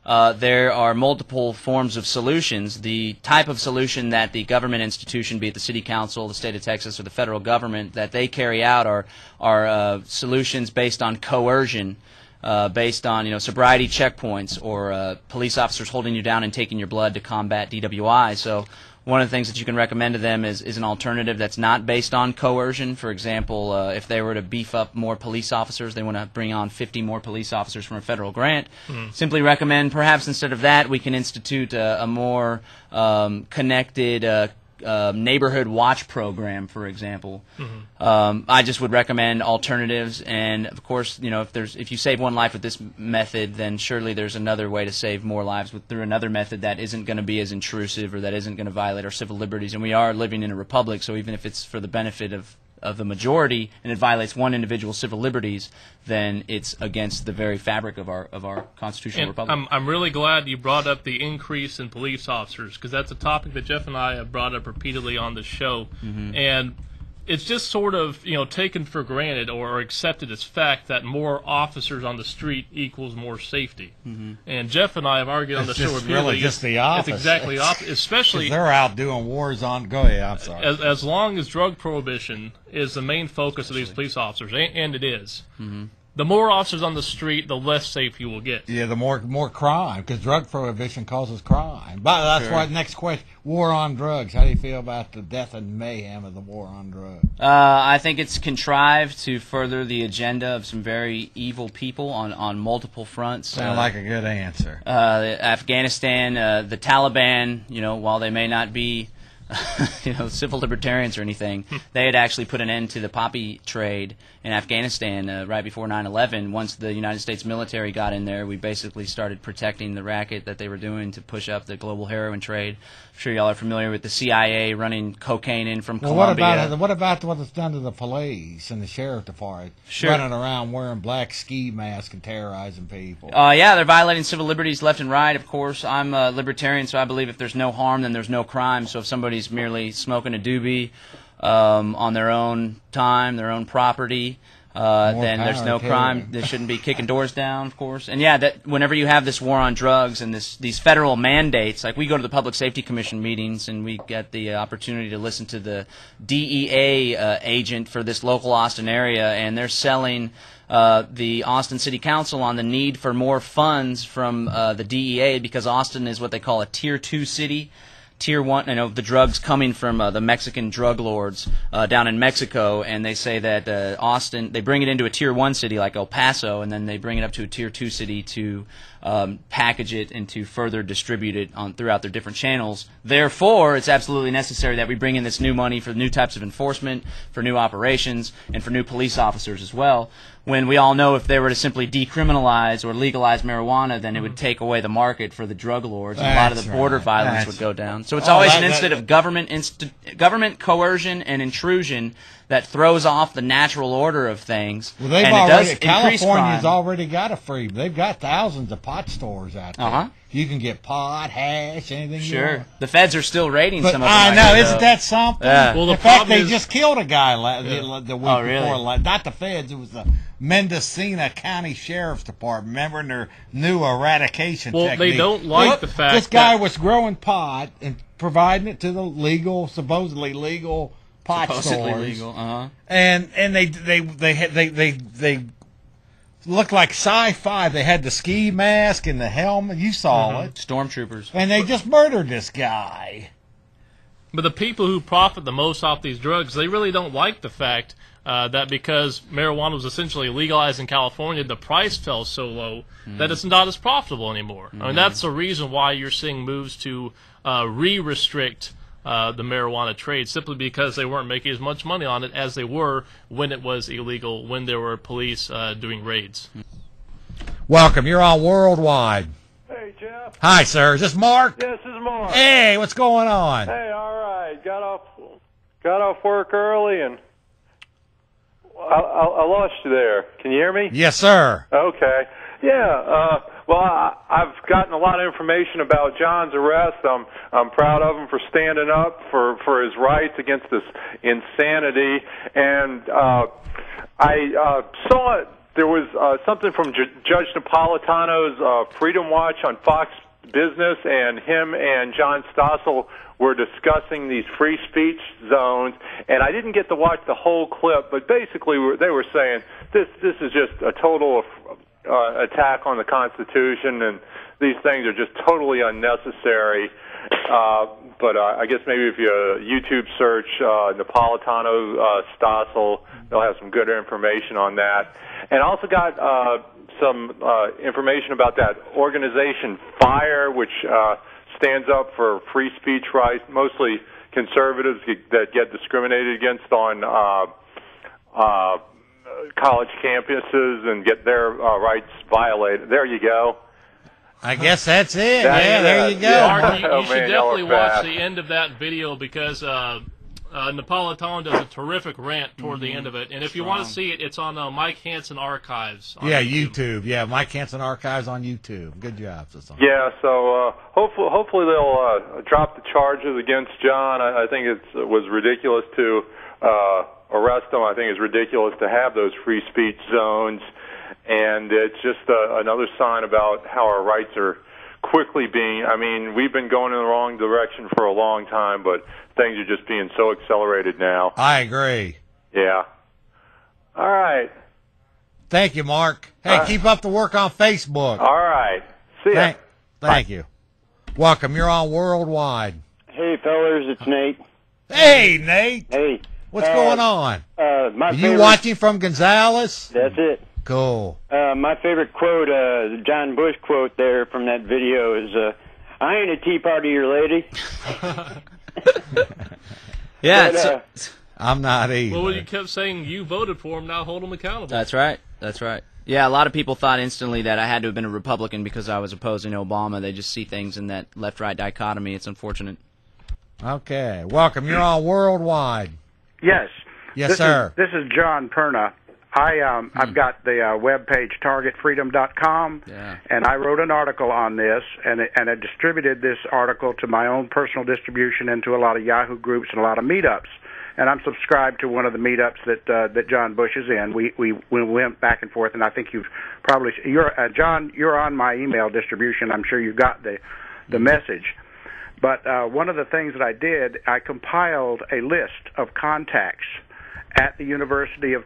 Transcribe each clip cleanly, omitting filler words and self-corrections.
there are multiple forms of solutions. The type of solution that the government institution, be it the city council, the state of Texas, or the federal government, that they carry out are solutions based on coercion, based on sobriety checkpoints, or police officers holding you down and taking your blood to combat DWI. So one of the things that you can recommend to them is an alternative that's not based on coercion. For example, if they were to beef up more police officers, they want to bring on 50 more police officers from a federal grant, simply recommend perhaps instead of that we can institute a more connected neighborhood watch program, for example. I just would recommend alternatives, and of course, if you save one life with this method, then surely there's another way to save more lives through another method that isn't going to be as intrusive or that isn't going to violate our civil liberties. And we are living in a republic, so even if it's for the benefit of the majority and it violates one individual's civil liberties, then it's against the very fabric of our constitutional republic. I'm really glad you brought up the increase in police officers, because that's a topic that Jeff and I have brought up repeatedly on the show. And it's just sort of taken for granted or accepted as fact that more officers on the street equals more safety. And Jeff and I have argued on the show repeatedly. It's really just the opposite. It's exactly opposite, especially they're out doing wars on. Go ahead, I'm sorry. As long as drug prohibition is the main focus of these police officers, and it is. The more officers on the street, the less safe you will get. Yeah, the more crime, because drug prohibition causes crime. But that's why next question: war on drugs. How do you feel about the death and mayhem of the war on drugs? I think it's contrived to further the agenda of some very evil people on multiple fronts. Sound like a good answer. Afghanistan, the Taliban, while they may not be civil libertarians or anything, they had actually put an end to the poppy trade in Afghanistan right before 9/11. Once the United States military got in there, we basically started protecting the racket that they were doing to push up the global heroin trade. I'm sure y'all are familiar with the CIA running cocaine in from Colombia. What about what it's done to the police and the sheriff department, running around wearing black ski masks and terrorizing people? Yeah, they're violating civil liberties left and right, of course. I'm a libertarian, so I believe if there's no harm, then there's no crime. So if somebody's merely smoking a doobie on their own time, their own property, then there's no crime. They shouldn't be kicking doors down, of course. And yeah, that whenever you have this war on drugs and these federal mandates, like we go to the Public Safety Commission meetings and we get the opportunity to listen to the DEA agent for this local Austin area, and they're selling the Austin City Council on the need for more funds from the DEA, because Austin is what they call a Tier 2 city. Tier 1, the drugs coming from the Mexican drug lords down in Mexico, and they say that Austin, they bring it into a Tier 1 city like El Paso, and then they bring it up to a Tier 2 city to package it and to further distribute it throughout their different channels. Therefore, it's absolutely necessary that we bring in this new money for new types of enforcement, for new operations, and for new police officers as well, when we all know if they were to simply decriminalize or legalize marijuana, then it would take away the market for the drug lords, and a lot of the border violence would go down. So it's always an incident of government coercion and intrusion that throws off the natural order of things. Well, California's already got they've got thousands of pot stores out there. You can get pot, hash, anything you want. The feds are still raiding some of them. I know, isn't that something? Yeah. Well, in fact, they just killed a guy the week before. Really? Not the feds, it was the Mendocino County Sheriff's Department. Remember their new eradication technique? Well, they don't like the fact this guy was growing pot and providing it to the supposedly legal pot stores. And they looked like sci-fi. They had the ski mask and the helmet. You saw it. Stormtroopers. And they just murdered this guy. But the people who profit the most off these drugs, they really don't like the fact that because marijuana was essentially legalized in California, the price fell so low that it's not as profitable anymore. I mean, that's the reason why you're seeing moves to re-restrict the marijuana trade, simply because they weren't making as much money on it as they were when it was illegal, when there were police doing raids. Welcome. You're on Worldwide. Hey, Jeff. Hi, sir. Is this Mark? Yes, this is Mark. Hey, what's going on? Hey, all right. Got off work early, and I lost you there. Can you hear me? Yes, sir. Okay. Yeah. Well, I've gotten a lot of information about John's arrest. I'm proud of him for standing up for his rights against this insanity. And I saw there was something from Judge Napolitano's Freedom Watch on Fox Business, and him and John Stossel were discussing these free speech zones, and I didn't get to watch the whole clip, but basically they were saying this is just a total attack on the Constitution, and these things are just totally unnecessary. But I guess maybe if you YouTube search Napolitano, Stossel, they'll have some good information on that. And I also got some information about that organization FIRE, which stands up for free speech rights, mostly conservatives that get discriminated against on college campuses and get their rights violated. There you go. I guess that's it. There you go. Yeah. You should definitely watch the end of that video because Napolitano does a terrific rant toward the end of it. And if you want to see it, it's on Mike Hansen Archives. On YouTube. Yeah, Mike Hansen Archives on YouTube. Good job, Sasan. Yeah, so hopefully they'll drop the charges against John. I think it was ridiculous to arrest him. I think it's ridiculous to have those free speech zones. And it's just another sign about how our rights are quickly being, I mean, we've been going in the wrong direction for a long time, but things are just being so accelerated now. I agree. Yeah. All right. Thank you, Mark. Hey, keep up the work on Facebook. All right. See ya. Thank you. Welcome. You're on Worldwide. Hey, fellas, it's Nate. Hey, Nate. Hey. What's going on? Are you watching from Gonzales? That's it. Cool. My favorite quote, the John Bush quote there from that video is, I ain't a Tea Partier lady. Yeah. But, I'm not either. Well, when you kept saying you voted for him, now hold him accountable. That's right. That's right. Yeah, a lot of people thought instantly that I had to have been a Republican because I was opposing Obama. They just see things in that left-right dichotomy. It's unfortunate. Okay. Welcome. You're on Worldwide. Yes. Yes, sir. This is John Perna. I've got the web page targetfreedom.com, and I wrote an article on this, and I distributed this article to my own personal distribution and to a lot of Yahoo groups and a lot of meetups. And I'm subscribed to one of the meetups that John Bush is in. We went back and forth, and I think you've probably John, you're on my email distribution. I'm sure you got the message. But one of the things that I did, I compiled a list of contacts at the University of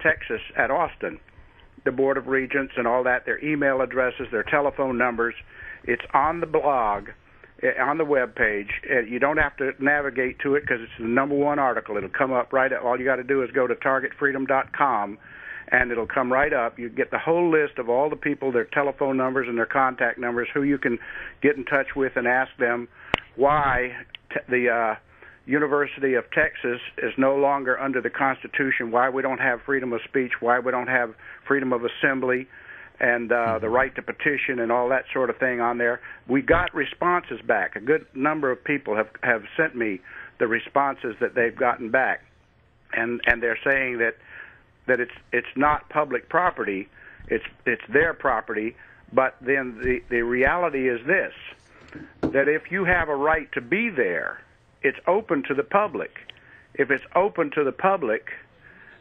Texas at Austin, the Board of Regents and all that, their email addresses, their telephone numbers. It's on the blog, on the web page. You don't have to navigate to it because it's the #1 article. It'll come up right up. All you got to do is go to targetfreedom.com, and it'll come right up. You get the whole list of all the people, their telephone numbers and their contact numbers, who you can get in touch with and ask them why the University of Texas is no longer under the Constitution, why we don't have freedom of speech, why we don't have freedom of assembly, and the right to petition and all that sort of thing on there. We got responses back. A good number of people have sent me the responses that they've gotten back, and they're saying that it's not public property, it's their property. But then the reality is this, that if you have a right to be there, it's open to the public. If it's open to the public,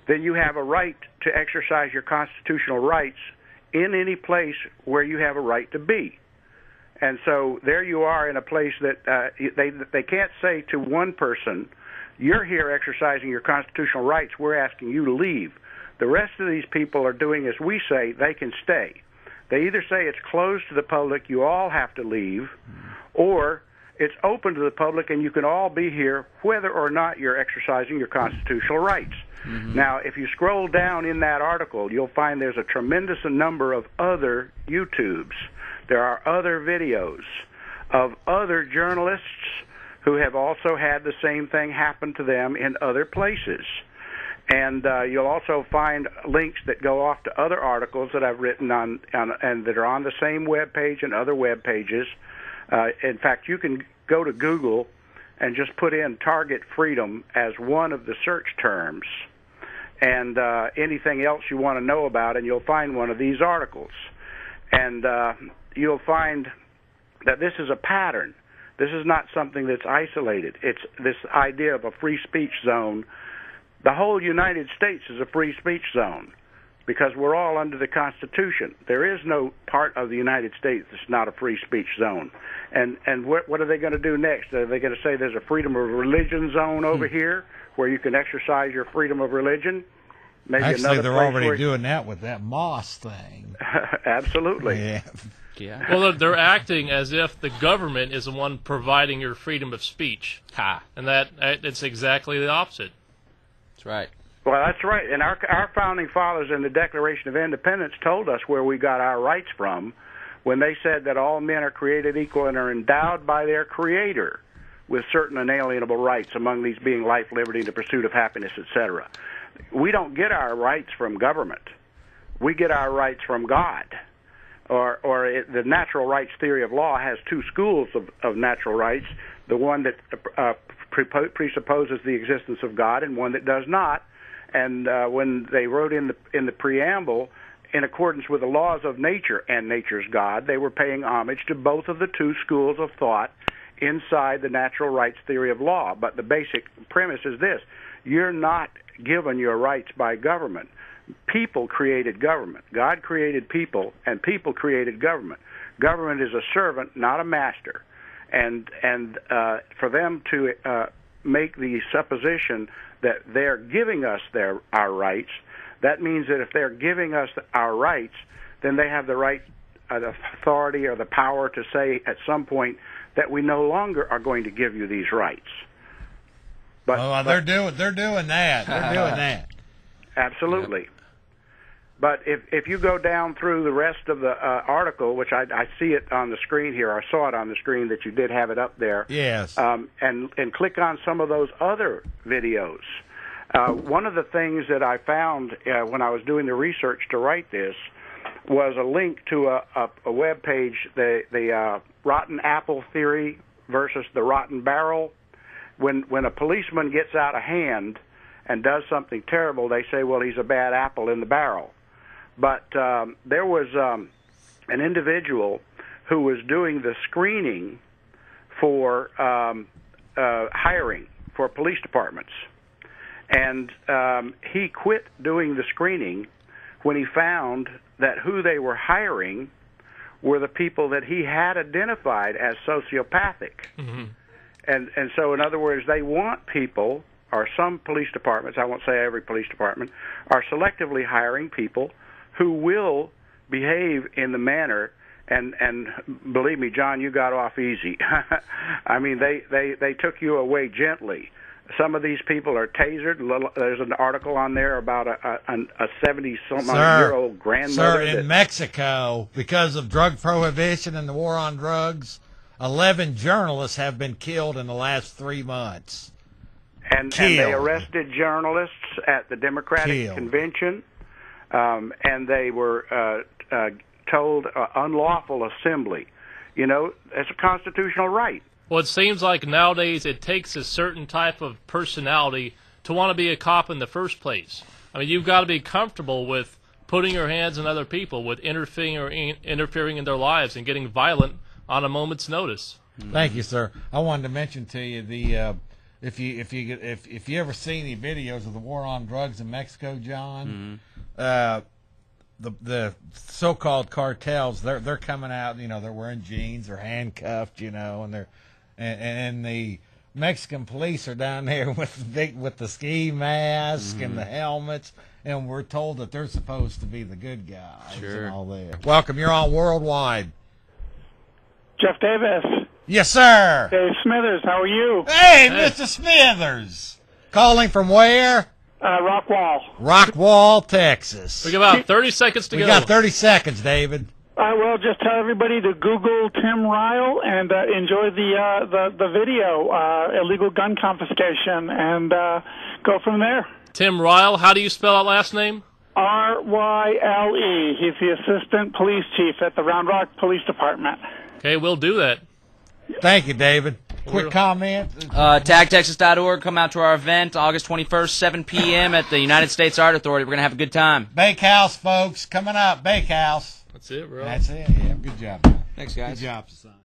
then you have a right to exercise your constitutional rights in any place where you have a right to be. And so there you are in a place that they can't say to one person, you're here exercising your constitutional rights, we're asking you to leave. The rest of these people are doing as we say, they can stay. They either say it's closed to the public, you all have to leave, or it's open to the public and you can all be here whether or not you're exercising your constitutional rights. Now, if you scroll down in that article, you'll find there's a tremendous number of other YouTubes. There are other videos of other journalists who have also had the same thing happen to them in other places. And you'll also find links that go off to other articles that I've written on and that are on the same web page and other web pages. In fact, you can go to Google and just put in Target Freedom as one of the search terms, and anything else you want to know about, and you'll find one of these articles. And you'll find that this is a pattern. This is not something that's isolated. It's this idea of a free speech zone. The whole United States is a free speech zone because we're all under the Constitution. There is no part of the United States that's not a free speech zone. And what are they going to do next? Are they going to say there's a freedom of religion zone over here where you can exercise your freedom of religion? Maybe actually, they're already doing that with that Moss thing. Absolutely. Yeah. Yeah. Well, they're acting as if the government is the one providing your freedom of speech. Ha. And it's exactly the opposite. That's right. Well, that's right. And our founding fathers in the Declaration of Independence told us where we got our rights from when they said that all men are created equal and are endowed by their Creator with certain inalienable rights, among these being life, liberty, the pursuit of happiness, etc. We don't get our rights from government. We get our rights from God. The natural rights theory of law has two schools of natural rights, the one that presupposes the existence of God and one that does not. And when they wrote in the preamble, in accordance with the laws of nature and nature's God, they were paying homage to both of the two schools of thought inside the natural rights theory of law. But the basic premise is this: you're not given your rights by government. People created government. God created people, and people created government. Government is a servant, not a master. And for them to make the supposition that they're giving us our rights, that means that if they're giving us our rights, then they have the right, the authority, or the power to say at some point that we no longer are going to give you these rights. But they're doing that. They're doing that. Absolutely. Yep. But if you go down through the rest of the article, which I see it on the screen here, I saw it on the screen that you did have it up there. Yes. And click on some of those other videos. One of the things that I found when I was doing the research to write this was a link to a web page, the rotten apple theory versus the rotten barrel. When a policeman gets out of hand and does something terrible, they say, well, he's a bad apple in the barrel. But there was an individual who was doing the screening for hiring for police departments. And he quit doing the screening when he found that who they were hiring were the people that he had identified as sociopathic. Mm-hmm. And so, in other words, they want people, or some police departments, I won't say every police department, are selectively hiring people who will behave in the manner, and believe me, John, you got off easy. I mean, they took you away gently. Some of these people are tasered. There's an article on there about a 70-some-year-old grandmother. Sir, in Mexico, because of drug prohibition and the war on drugs, 11 journalists have been killed in the last 3 months. And they arrested journalists at the Democratic Convention, and they were told unlawful assembly. You know, it's a constitutional right. Well, it seems like nowadays it takes a certain type of personality to want to be a cop in the first place. I mean, you've got to be comfortable with putting your hands on other people, with interfering in their lives and getting violent on a moment's notice. Thank you, sir. I wanted to mention to you the if you ever see any videos of the war on drugs in Mexico, John, the so-called cartels, they're coming out. You know, they're wearing jeans, they're handcuffed. You know, and the Mexican police are down there with the ski mask and the helmets, and we're told that they're supposed to be the good guys and all that. Welcome, you're on Worldwide. Jeff Davis. Yes, sir. Dave Smithers, how are you? Hey, Mr. Smithers. Calling from where? Rockwall. Rockwall, Texas. We got about 30 seconds to go. We got 30 seconds, David. I will just tell everybody to Google Tim Ryle and enjoy the video, illegal gun confiscation, and go from there. Tim Ryle, how do you spell that last name? Ryle. He's the assistant police chief at the Round Rock Police Department. Okay, we'll do that. Thank you, David. Quick comment. TagTexas.org. Come out to our event August 21st, 7 p.m. at the United States Art Authority. We're going to have a good time. Bakehouse, folks. Coming up. Bakehouse. That's it, bro. That's it. Yeah, good job. Thanks, guys. Good job, son.